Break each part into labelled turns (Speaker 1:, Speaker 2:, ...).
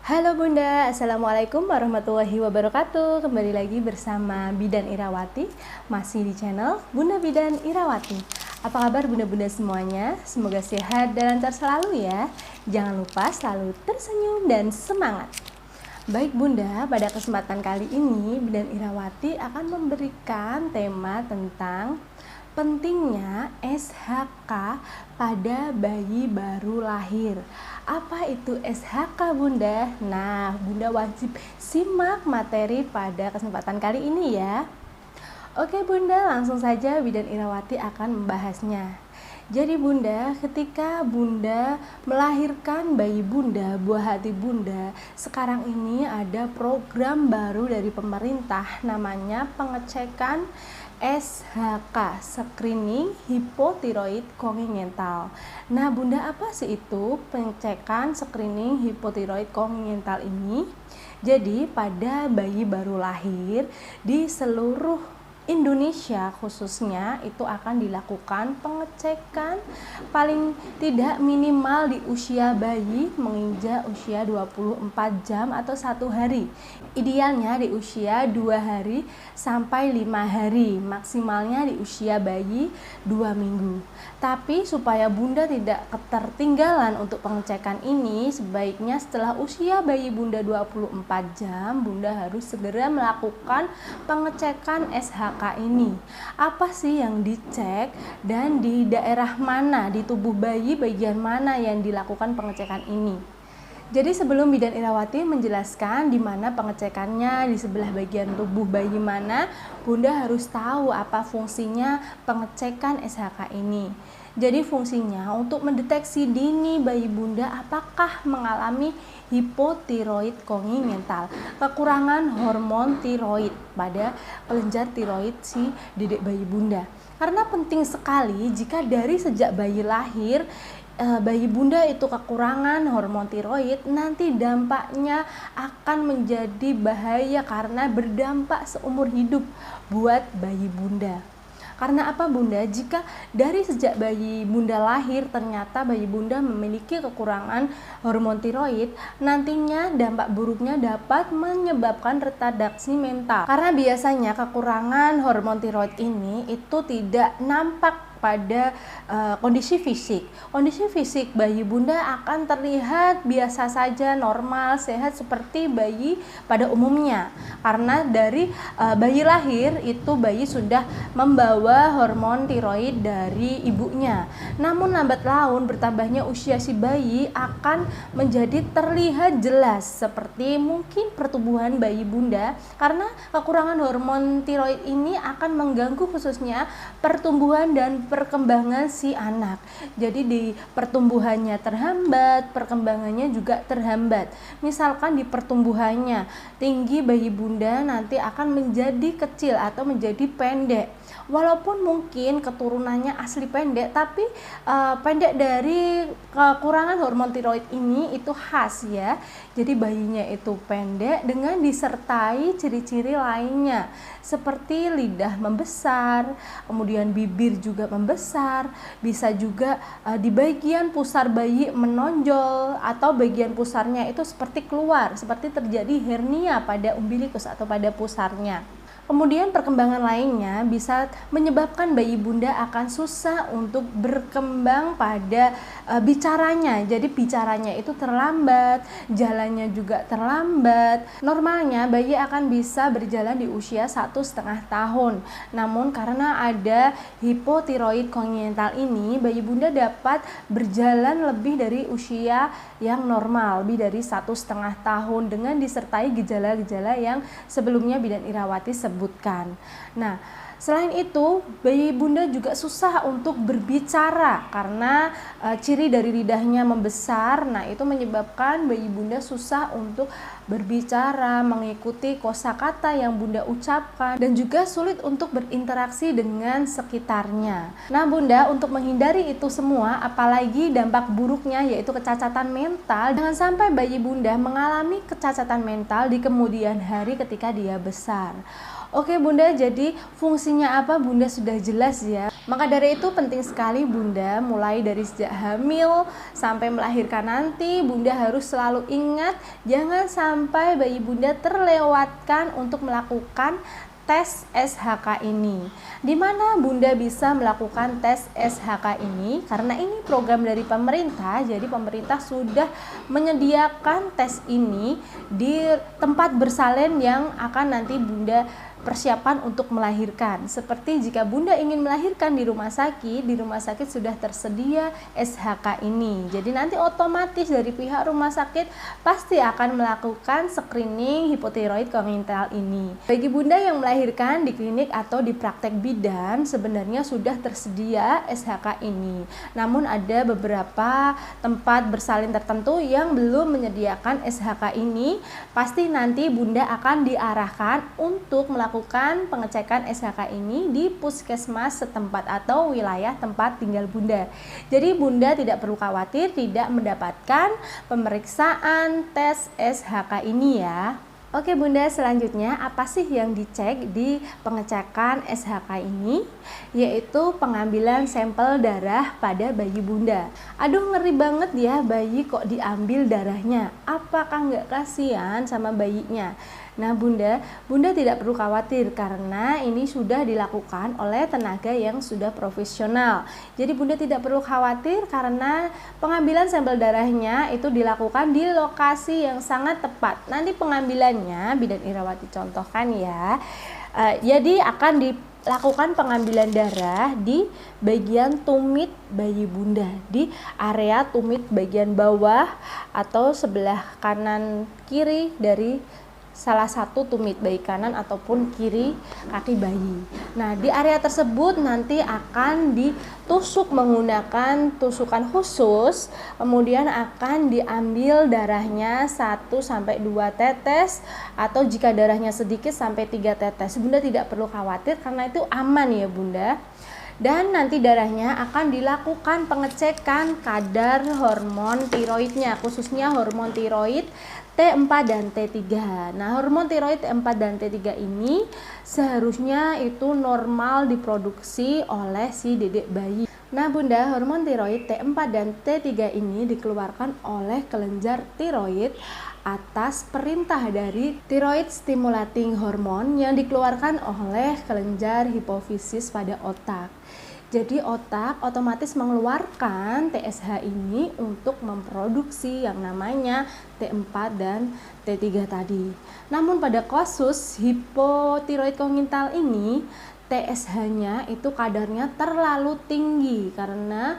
Speaker 1: Halo Bunda, Assalamualaikum warahmatullahi wabarakatuh. Kembali lagi bersama Bidan Irawati, masih di channel Bunda Bidan Irawati. Apa kabar bunda-bunda semuanya? Semoga sehat dan lancar selalu ya. Jangan lupa selalu tersenyum dan semangat. Baik Bunda, pada kesempatan kali ini Bidan Irawati akan memberikan tema tentang pentingnya SHK pada bayi baru lahir. Apa itu SHK Bunda? Nah, Bunda wajib simak materi pada kesempatan kali ini ya. Oke Bunda, langsung saja Bidan Irawati akan membahasnya. Jadi Bunda, ketika Bunda melahirkan bayi Bunda, buah hati Bunda, sekarang ini ada program baru dari pemerintah namanya pengecekan SHK, Screening Hipotiroid Kongenital. Nah Bunda, apa sih itu pengecekan screening hipotiroid kongenital ini? Jadi pada bayi baru lahir di seluruh Indonesia khususnya itu akan dilakukan pengecekan paling tidak minimal di usia bayi menginjak usia 24 jam atau 1 hari. Idealnya di usia 2 hari sampai 5 hari, maksimalnya di usia bayi 2 minggu. Tapi supaya Bunda tidak ketertinggalan untuk pengecekan ini, sebaiknya setelah usia bayi Bunda 24 jam, Bunda harus segera melakukan pengecekan SHK ini. Apa sih yang dicek dan di daerah mana, di tubuh bayi bagian mana yang dilakukan pengecekan ini? Jadi sebelum Bidan Irawati menjelaskan di mana pengecekannya, di sebelah bagian tubuh bayi mana, Bunda harus tahu apa fungsinya pengecekan SHK ini. Jadi fungsinya untuk mendeteksi dini bayi Bunda apakah mengalami hipotiroid kongenital, kekurangan hormon tiroid pada kelenjar tiroid si dedek bayi Bunda. Karena penting sekali jika dari sejak bayi lahir bayi Bunda itu kekurangan hormon tiroid, nanti dampaknya akan menjadi bahaya karena berdampak seumur hidup buat bayi Bunda. Karena apa Bunda? Jika dari sejak bayi Bunda lahir ternyata bayi Bunda memiliki kekurangan hormon tiroid, nantinya dampak buruknya dapat menyebabkan retardaksi mental. Karena biasanya kekurangan hormon tiroid ini itu tidak nampak pada kondisi fisik. Kondisi fisik bayi Bunda akan terlihat biasa saja, normal, sehat seperti bayi pada umumnya. Karena dari bayi lahir itu bayi sudah membawa hormon tiroid dari ibunya. Namun lambat laun bertambahnya usia si bayi akan menjadi terlihat jelas seperti mungkin pertumbuhan bayi Bunda, karena kekurangan hormon tiroid ini akan mengganggu khususnya pertumbuhan dan perkembangan si anak. Jadi di pertumbuhannya terhambat, perkembangannya juga terhambat. Misalkan di pertumbuhannya tinggi bayi Bunda nanti akan menjadi kecil atau menjadi pendek. Walaupun mungkin keturunannya asli pendek, tapi pendek dari kekurangan hormon tiroid ini itu khas ya. Jadi bayinya itu pendek dengan disertai ciri-ciri lainnya seperti lidah membesar, kemudian bibir juga membesar, bisa juga di bagian pusar bayi menonjol atau bagian pusarnya itu seperti keluar, seperti terjadi hernia pada umbilikus atau pada pusarnya. Kemudian perkembangan lainnya bisa menyebabkan bayi Bunda akan susah untuk berkembang pada bicaranya. Jadi bicaranya itu terlambat, jalannya juga terlambat. Normalnya bayi akan bisa berjalan di usia 1,5 tahun. Namun karena ada hipotiroid kongenital ini, bayi Bunda dapat berjalan lebih dari usia yang normal, lebih dari 1,5 tahun dengan disertai gejala-gejala yang sebelumnya Bidan Irawati sebutkan. Nah, selain itu, bayi Bunda juga susah untuk berbicara karena ciri dari lidahnya membesar. Nah, itu menyebabkan bayi Bunda susah untuk berbicara, mengikuti kosakata yang Bunda ucapkan, dan juga sulit untuk berinteraksi dengan sekitarnya. Nah Bunda, untuk menghindari itu semua, apalagi dampak buruknya yaitu kecacatan mental, jangan sampai bayi Bunda mengalami kecacatan mental di kemudian hari ketika dia besar. Oke Bunda, jadi fungsinya apa Bunda sudah jelas ya. Maka dari itu penting sekali Bunda, mulai dari sejak hamil sampai melahirkan nanti, Bunda harus selalu ingat jangan sampai bayi Bunda terlewatkan untuk melakukan tes SHK ini. Di mana Bunda bisa melakukan tes SHK ini? Karena ini program dari pemerintah, jadi pemerintah sudah menyediakan tes ini di tempat bersalin yang akan nanti Bunda persiapan untuk melahirkan. Seperti jika Bunda ingin melahirkan di rumah sakit sudah tersedia SHK ini. Jadi nanti otomatis dari pihak rumah sakit pasti akan melakukan screening hipotiroid kongenital ini. Bagi Bunda yang melahirkan di klinik atau di praktek bidan, sebenarnya sudah tersedia SHK ini. Namun ada beberapa tempat bersalin tertentu yang belum menyediakan SHK ini. Pasti nanti Bunda akan diarahkan untuk melakukan pengecekan SHK ini di puskesmas setempat atau wilayah tempat tinggal Bunda. Jadi Bunda tidak perlu khawatir tidak mendapatkan pemeriksaan tes SHK ini ya. Oke Bunda, selanjutnya apa sih yang dicek di pengecekan SHK ini? Yaitu pengambilan sampel darah pada bayi Bunda. Aduh ngeri banget ya, bayi kok diambil darahnya. Apakah nggak kasihan sama bayinya? Nah Bunda tidak perlu khawatir karena ini sudah dilakukan oleh tenaga yang sudah profesional. Jadi Bunda tidak perlu khawatir karena pengambilan sampel darahnya itu dilakukan di lokasi yang sangat tepat. Nanti pengambilannya Bidan Irawati contohkan ya. Jadi akan dilakukan pengambilan darah di bagian tumit bayi Bunda, di area tumit bagian bawah atau sebelah kanan kiri dari salah satu tumit bayi kanan ataupun kiri kaki bayi. Nah, di area tersebut nanti akan ditusuk menggunakan tusukan khusus, kemudian akan diambil darahnya 1-2 tetes atau jika darahnya sedikit sampai 3 tetes. Bunda tidak perlu khawatir karena itu aman ya Bunda. Dan nanti darahnya akan dilakukan pengecekan kadar hormon tiroidnya, khususnya hormon tiroid T4 dan T3. Nah, hormon tiroid T4 dan T3 ini seharusnya itu normal diproduksi oleh si dedek bayi. Nah Bunda, hormon tiroid T4 dan T3 ini dikeluarkan oleh kelenjar tiroid atas perintah dari thyroid stimulating hormone yang dikeluarkan oleh kelenjar hipofisis pada otak. Jadi otak otomatis mengeluarkan TSH ini untuk memproduksi yang namanya T4 dan T3 tadi. Namun pada kasus hipotiroid kongenital ini TSH-nya itu kadarnya terlalu tinggi karena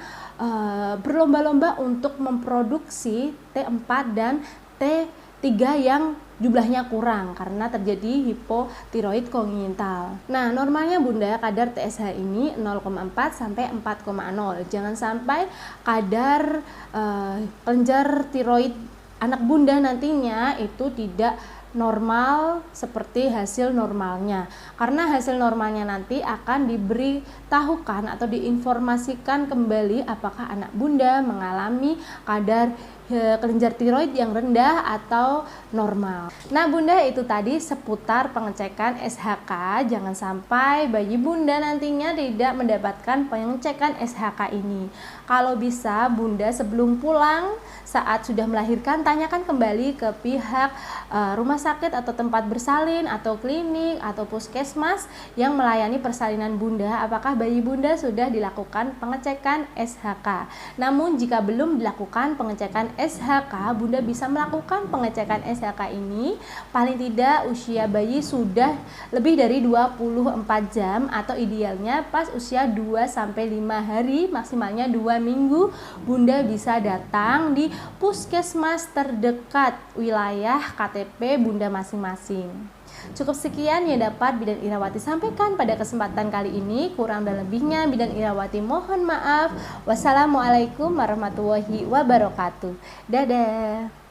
Speaker 1: berlomba-lomba untuk memproduksi T4 dan T3 yang jumlahnya kurang karena terjadi hipotiroid kongenital. Nah, normalnya Bunda kadar TSH ini 0,4 sampai 4,0. Jangan sampai kadar kelenjar tiroid anak Bunda nantinya itu tidak normal seperti hasil normalnya, karena hasil normalnya nanti akan diberitahukan atau diinformasikan kembali apakah anak Bunda mengalami kadar kelenjar tiroid yang rendah atau normal. Nah Bunda, itu tadi seputar pengecekan SHK. Jangan sampai bayi Bunda nantinya tidak mendapatkan pengecekan SHK ini. Kalau bisa Bunda sebelum pulang saat sudah melahirkan, tanyakan kembali ke pihak rumah sakit atau tempat bersalin atau klinik atau puskesmas yang melayani persalinan Bunda, apakah bayi Bunda sudah dilakukan pengecekan SHK. Namun jika belum dilakukan pengecekan SHK, Bunda bisa melakukan pengecekan SHK ini paling tidak usia bayi sudah lebih dari 24 jam atau idealnya pas usia 2-5 hari, maksimalnya 2 minggu. Bunda bisa datang di puskesmas terdekat wilayah KTP Bunda masing-masing. Cukup sekian yang dapat Bidan Irawati sampaikan pada kesempatan kali ini. Kurang dan lebihnya Bidan Irawati mohon maaf. Wassalamualaikum warahmatullahi wabarakatuh. Dadah.